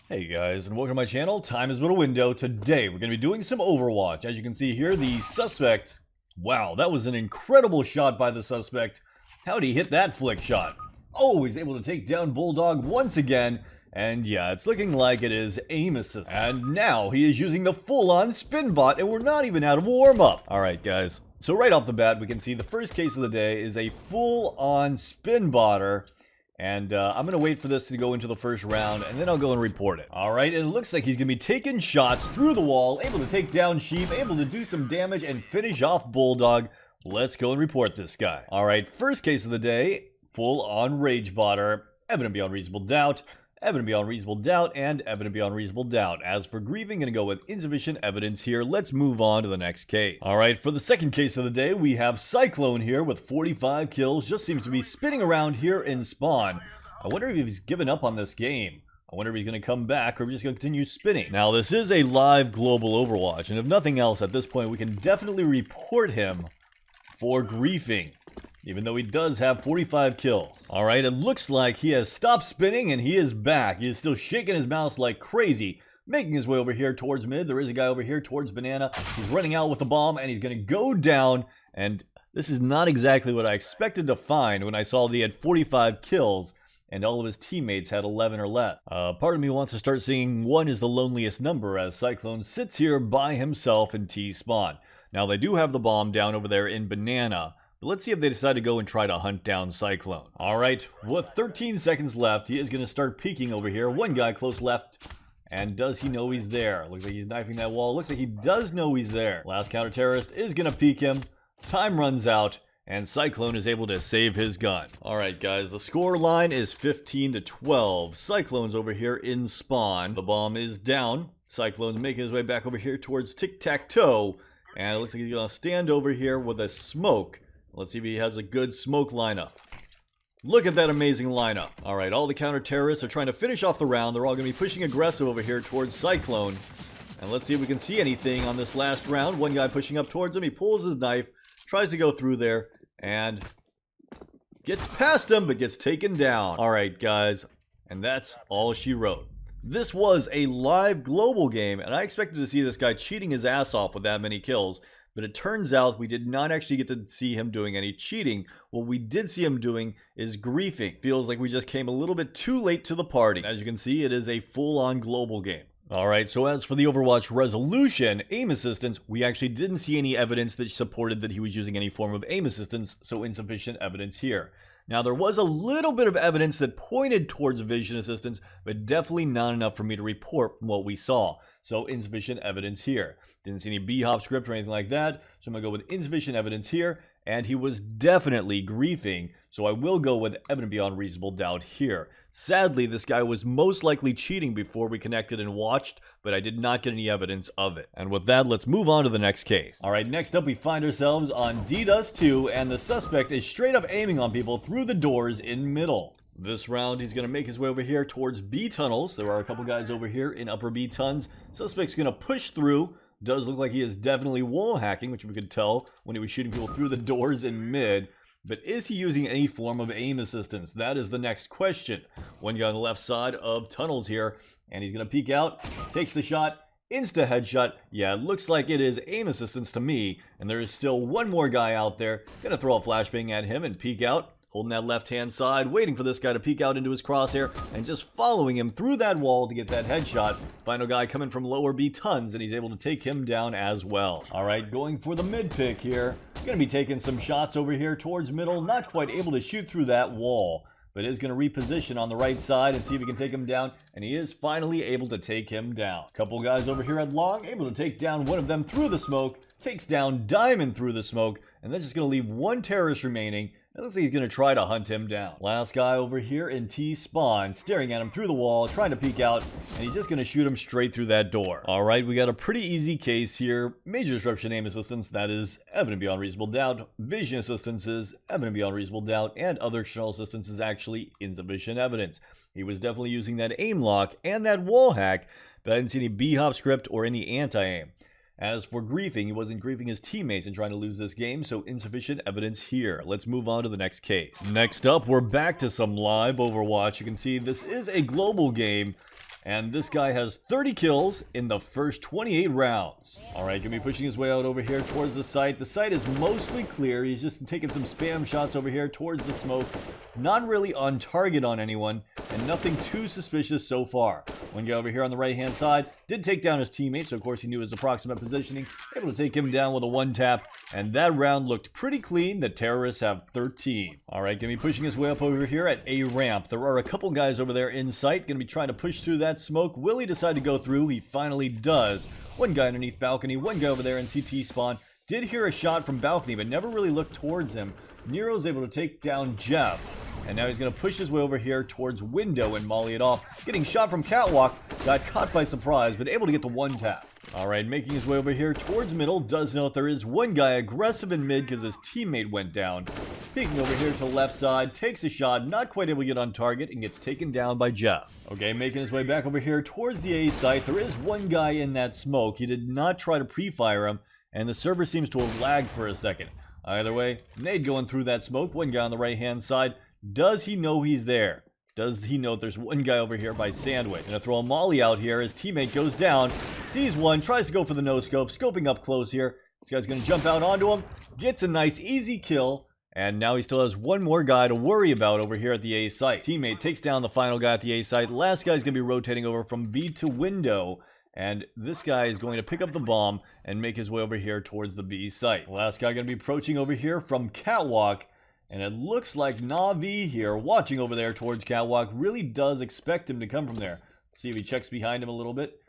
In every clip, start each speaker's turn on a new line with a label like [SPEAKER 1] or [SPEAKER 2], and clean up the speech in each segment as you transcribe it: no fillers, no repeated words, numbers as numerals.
[SPEAKER 1] Hey guys, and welcome to my channel. Time is but a window. Today we're going to be doing some Overwatch. As you can see here, the suspect, wow, that was an incredible shot by the suspect. How'd he hit that flick shot? Oh, he's able to take down Bulldog once again. And yeah, it's looking like it is aim assist. And now he is using the full-on spin bot, and we're not even out of warm-up. Alright guys, so right off the bat we can see the first case of the day is a full-on spin botter. And I'm going to wait for this to go into the first round, and then I'll go and report it. Alright, and it looks like he's going to be taking shots through the wall, able to take down Sheep, able to do some damage, and finish off Bulldog. Let's go and report this guy. Alright, first case of the day, full-on Rage Botter, evident beyond reasonable doubt, evident beyond reasonable doubt, and evident beyond reasonable doubt. As for grieving, gonna go with insufficient evidence here. Let's move on to the next case. Alright, for the second case of the day, we have Cyclone here with 45 kills. Just seems to be spinning around here in spawn. I wonder if he's given up on this game. I wonder if he's gonna come back or if he's just gonna continue spinning. Now, this is a live global Overwatch, and if nothing else, at this point, we can definitely report him for griefing, even though he does have 45 kills. Alright, it looks like he has stopped spinning and he is back. He is still shaking his mouse like crazy, making his way over here towards mid. There is a guy over here towards banana. He's running out with the bomb and he's going to go down. And this is not exactly what I expected to find when I saw that he had 45 kills and all of his teammates had 11 or less. Part of me wants to start singing 1 is the loneliest number as Cyclone sits here by himself in T-spawn. Now, they do have the bomb down over there in banana, but let's see if they decide to go and try to hunt down Cyclone. Alright, with 13 seconds left, he is going to start peeking over here. One guy close left. And does he know he's there? Looks like he's knifing that wall. Looks like he does know he's there. Last counter-terrorist is going to peek him. Time runs out, and Cyclone is able to save his gun. Alright guys, the score line is 15-12. Cyclone's over here in spawn. The bomb is down. Cyclone's making his way back over here towards tic-tac-toe. And it looks like he's going to stand over here with a smoke. Let's see if he has a good smoke lineup. Look at that amazing lineup. Alright, all the counter-terrorists are trying to finish off the round. They're all going to be pushing aggressive over here towards Cyclone. And let's see if we can see anything on this last round. One guy pushing up towards him. He pulls his knife, tries to go through there, and gets past him, but gets taken down. Alright, guys, and that's all she wrote. This was a live global game, and I expected to see this guy cheating his ass off with that many kills. But it turns out we did not actually get to see him doing any cheating. What we did see him doing is griefing. Feels like we just came a little bit too late to the party. As you can see, it is a full-on global game. Alright, so as for the Overwatch resolution, aim assistance, we actually didn't see any evidence that supported that he was using any form of aim assistance, so insufficient evidence here. Now, there was a little bit of evidence that pointed towards vision assistance, but definitely not enough for me to report from what we saw. So, insufficient evidence here. Didn't see any B-hop script or anything like that, so I'm going to go with insufficient evidence here. And he was definitely griefing, so I will go with evident beyond reasonable doubt here. Sadly, this guy was most likely cheating before we connected and watched, but I did not get any evidence of it. And with that, let's move on to the next case. Alright, next up we find ourselves on DDoS 2, and the suspect is straight up aiming on people through the doors in middle. This round, he's going to make his way over here towards B tunnels. There are a couple guys over here in upper B tons. Suspect's going to push through. Does look like he is definitely wall hacking, which we could tell when he was shooting people through the doors in mid. But is he using any form of aim assistance? That is the next question. One guy on the left side of tunnels here, and he's going to peek out, takes the shot, insta headshot. Yeah, it looks like it is aim assistance to me, and there is still one more guy out there. Going to throw a flashbang at him and peek out. Holding that left-hand side, waiting for this guy to peek out into his crosshair, and just following him through that wall to get that headshot. Final guy coming from lower B tons, and he's able to take him down as well. Alright, going for the mid pick here. Gonna be taking some shots over here towards middle. Not quite able to shoot through that wall, but is going to reposition on the right side and see if he can take him down, and he is finally able to take him down. Couple guys over here at long, able to take down one of them through the smoke, takes down Diamond through the smoke, and then just going to leave one terrorist remaining. It looks like he's going to try to hunt him down. Last guy over here in T-spawn, staring at him through the wall, trying to peek out, and he's just going to shoot him straight through that door. Alright, we got a pretty easy case here. Major disruption aim assistance, that is evident beyond reasonable doubt. Vision assistance is evident beyond reasonable doubt, and other external assistance is actually insufficient evidence. He was definitely using that aim lock and that wall hack, but I didn't see any B-hop script or any anti-aim. As for griefing, he wasn't griefing his teammates and trying to lose this game, so insufficient evidence here. Let's move on to the next case. Next up, we're back to some live Overwatch. You can see this is a global game, and this guy has 30 kills in the first 28 rounds. Alright, gonna be pushing his way out over here towards the site. The site is mostly clear. He's just taking some spam shots over here towards the smoke. Not really on target on anyone, and nothing too suspicious so far. One guy over here on the right-hand side did take down his teammate, so of course he knew his approximate positioning. Able to take him down with a one-tap, and that round looked pretty clean. The terrorists have 13. Alright, gonna be pushing his way up over here at A ramp. There are a couple guys over there in sight. Gonna be trying to push through that smoke. Will he decide to go through? He finally does. One guy underneath balcony, one guy over there in CT spawn. Did hear a shot from balcony, but never really looked towards him. Nero's able to take down Jeff. And now he's going to push his way over here towards window and molly it off. Getting shot from catwalk. Got caught by surprise, but able to get the one tap. Alright, making his way over here towards middle. Does note there is one guy aggressive in mid because his teammate went down. Peeking over here to the left side. Takes a shot. Not quite able to get on target and gets taken down by Jeff. Okay, making his way back over here towards the A site. There is one guy in that smoke. He did not try to pre-fire him. And the server seems to have lagged for a second. Either way, nade going through that smoke. One guy on the right-hand side. Does he know he's there? Does he know there's one guy over here by Sandwich? Gonna throw a molly out here. His teammate goes down. Sees one. Tries to go for the no-scope. Scoping up close here. This guy's gonna jump out onto him. Gets a nice easy kill. And now he still has one more guy to worry about over here at the A site. Teammate takes down the final guy at the A site. Last guy's gonna be rotating over from B to window. And this guy is going to pick up the bomb and make his way over here towards the B site. Last guy gonna be approaching over here from catwalk. And it looks like Na'Vi here, watching over there towards catwalk, really does expect him to come from there. See if he checks behind him a little bit.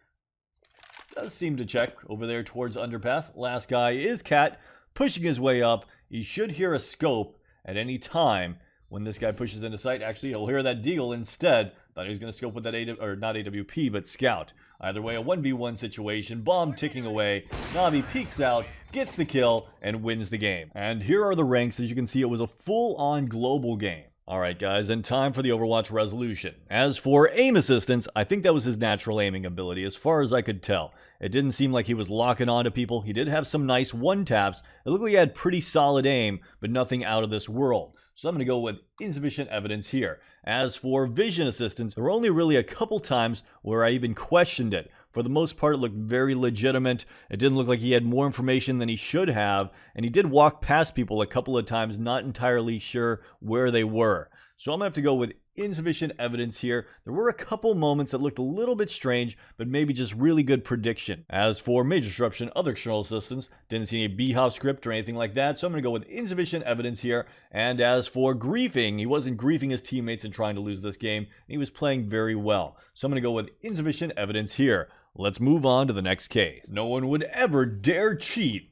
[SPEAKER 1] Does seem to check over there towards underpass. Last guy is Cat, pushing his way up. He should hear a scope at any time when this guy pushes into sight. Actually, he'll hear that deagle instead. Thought he was going to scope with that not AWP, but scout. Either way, a 1v1 situation. Bomb ticking away. Na'Vi peeks out, gets the kill, and wins the game. And here are the ranks. As you can see, it was a full-on global game. Alright guys, and time for the Overwatch resolution. As for aim assistance, I think that was his natural aiming ability, as far as I could tell. It didn't seem like he was locking onto people. He did have some nice one-taps. It looked like he had pretty solid aim, but nothing out of this world. So I'm going to go with insufficient evidence here. As for vision assistance, there were only really a couple times where I even questioned it. For the most part, it looked very legitimate. It didn't look like he had more information than he should have. And he did walk past people a couple of times, not entirely sure where they were. So I'm going to have to go with insufficient evidence here. There were a couple moments that looked a little bit strange, but maybe just really good prediction. As for major disruption, other external assistance, didn't see any B-hop script or anything like that, so I'm going to go with insufficient evidence here. And as for griefing, he wasn't griefing his teammates and trying to lose this game. He was playing very well. So I'm going to go with insufficient evidence here. Let's move on to the next case. No one would ever dare cheat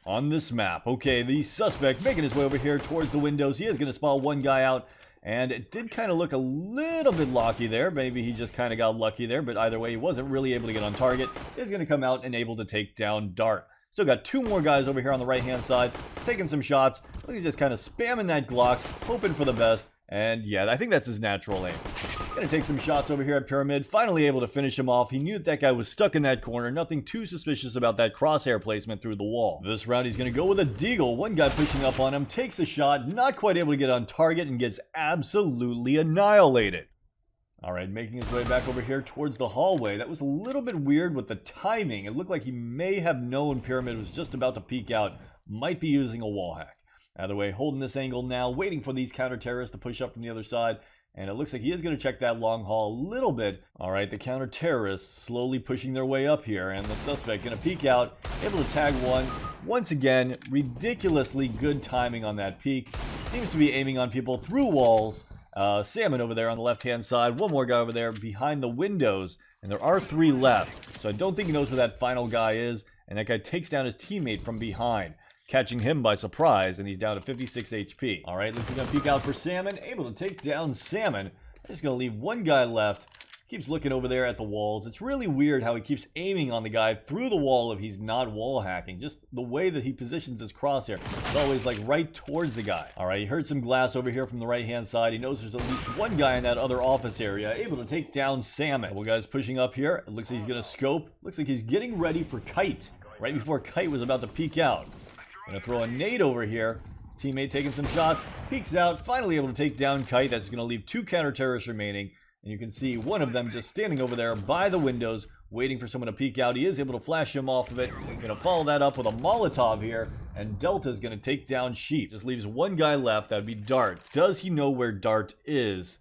[SPEAKER 1] on this map. Okay, the suspect making his way over here towards the windows. He is going to spot one guy out. And it did kind of look a little bit locky there. Maybe he just kind of got lucky there. But either way, he wasn't really able to get on target. He's going to come out and able to take down Dart. Still got two more guys over here on the right-hand side. Taking some shots. He's just kind of spamming that Glock. Hoping for the best. And yeah, I think that's his natural aim. Gonna take some shots over here at Pyramid. Finally able to finish him off. He knew that guy was stuck in that corner. Nothing too suspicious about that crosshair placement through the wall. This round he's gonna go with a deagle. One guy pushing up on him. Takes a shot. Not quite able to get on target and gets absolutely annihilated. Alright, making his way back over here towards the hallway. That was a little bit weird with the timing. It looked like he may have known Pyramid was just about to peek out. Might be using a wall hack. Either way, holding this angle now, waiting for these counter-terrorists to push up from the other side. And it looks like he is going to check that long haul a little bit. Alright, the counter-terrorists slowly pushing their way up here. And the suspect going to peek out, able to tag one. Once again, ridiculously good timing on that peek. Seems to be aiming on people through walls. Salmon over there on the left-hand side. One more guy over there behind the windows. And there are 3 left. So I don't think he knows where that final guy is. And that guy takes down his teammate from behind, catching him by surprise, and he's down to 56 HP. All right, let's gonna peek out for Salmon. Able to take down Salmon. Just gonna leave one guy left. Keeps looking over there at the walls. It's really weird how he keeps aiming on the guy through the wall if he's not wall hacking. Just the way that he positions his crosshair. It's always like right towards the guy. All right, he heard some glass over here from the right-hand side. He knows there's at least one guy in that other office area. Able to take down Salmon. Couple guys pushing up here. It looks like he's gonna scope. Looks like he's getting ready for Kite. right before Kite was about to peek out. Gonna throw a nade over here. Teammate taking some shots, peeks out, finally able to take down Kite. That's gonna leave 2 counter-terrorists remaining. And you can see one of them just standing over there by the windows, waiting for someone to peek out. He is able to flash him off of it. Gonna follow that up with a Molotov here, and Delta's gonna take down Sheep. Just leaves one guy left, that'd be Dart. Does he know where Dart is?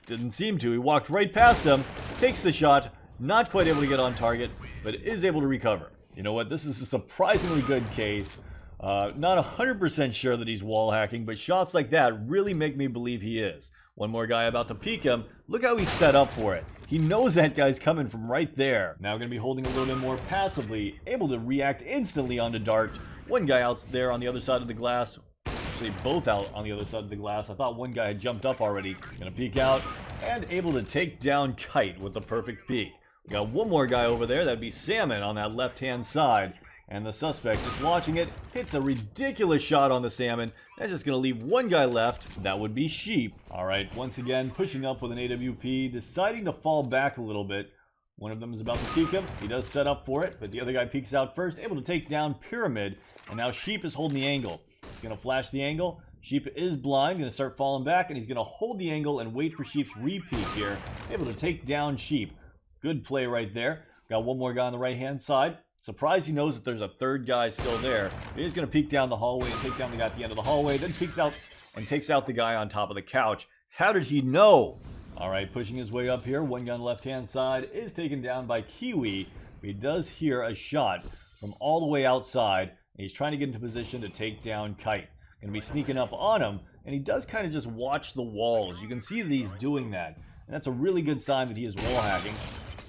[SPEAKER 1] Didn't seem to. He walked right past him, takes the shot, not quite able to get on target, but is able to recover. You know what? This is a surprisingly good case. Not 100% sure that he's wall hacking, but shots like that really make me believe he is. One more guy about to peek him. Look how he's set up for it. He knows that guy's coming from right there. Now going to be holding a little bit more passively, able to react instantly onto Dart. One guy out there on the other side of the glass. Actually, both out on the other side of the glass. I thought one guy had jumped up already. Going to peek out and able to take down Kite with the perfect peek. We got one more guy over there. That'd be Salmon on that left-hand side. And the suspect, just watching it, hits a ridiculous shot on the Salmon. That's just going to leave one guy left. That would be Sheep. All right, once again, pushing up with an AWP, deciding to fall back a little bit. One of them is about to peek him. He does set up for it, but the other guy peeks out first, able to take down Pyramid. And now Sheep is holding the angle. He's going to flash the angle. Sheep is blind, going to start falling back, and he's going to hold the angle and wait for Sheep's repeat here. Able to take down Sheep. Good play right there. Got one more guy on the right-hand side. Surprised he knows that there's a third guy still there. He's going to peek down the hallway and take down the guy at the end of the hallway. Then peeks out and takes out the guy on top of the couch. How did he know? All right, pushing his way up here. One guy on the left-hand side is taken down by Kiwi. He does hear a shot from all the way outside. And he's trying to get into position to take down Kite. Going to be sneaking up on him. And he does kind of just watch the walls. You can see that he's doing that. And that's a really good sign that he is wall hacking.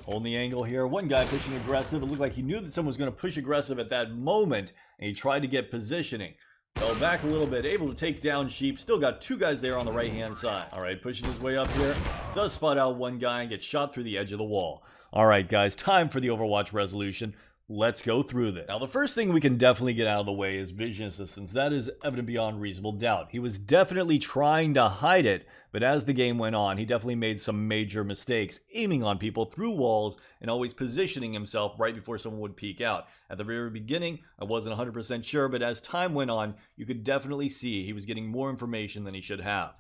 [SPEAKER 1] Holding the angle here. One guy pushing aggressive. It looked like he knew that someone was going to push aggressive at that moment. And he tried to get positioning. Fell back a little bit. Able to take down Sheep. Still got 2 guys there on the right-hand side. All right, pushing his way up here. Does spot out one guy and gets shot through the edge of the wall. All right, guys. Time for the Overwatch resolution. Let's go through this. Now, the first thing we can definitely get out of the way is vision assistance. That is evident beyond reasonable doubt. He was definitely trying to hide it, but as the game went on, he definitely made some major mistakes, aiming on people through walls and always positioning himself right before someone would peek out. At the very beginning, I wasn't 100% sure, but as time went on, you could definitely see he was getting more information than he should have.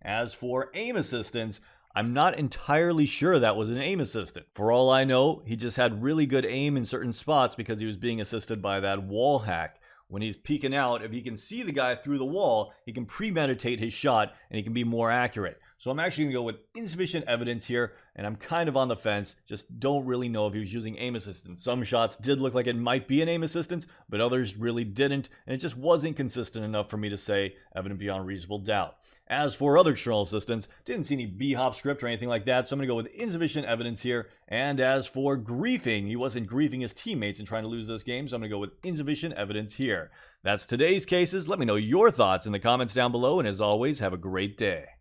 [SPEAKER 1] As for aim assistance, I'm not entirely sure that was an aim assistant. For all I know, he just had really good aim in certain spots because he was being assisted by that wall hack. When he's peeking out, if he can see the guy through the wall, he can premeditate his shot and he can be more accurate. So I'm actually going to go with insufficient evidence here, and I'm kind of on the fence. Just don't really know if he was using aim assistance. Some shots did look like it might be an aim assistance, but others really didn't, and it just wasn't consistent enough for me to say evident beyond reasonable doubt. As for other external assistance, didn't see any B-hop script or anything like that, so I'm going to go with insufficient evidence here. And as for griefing, he wasn't griefing his teammates and trying to lose this game, so I'm going to go with insufficient evidence here. That's today's cases. Let me know your thoughts in the comments down below, and as always, have a great day.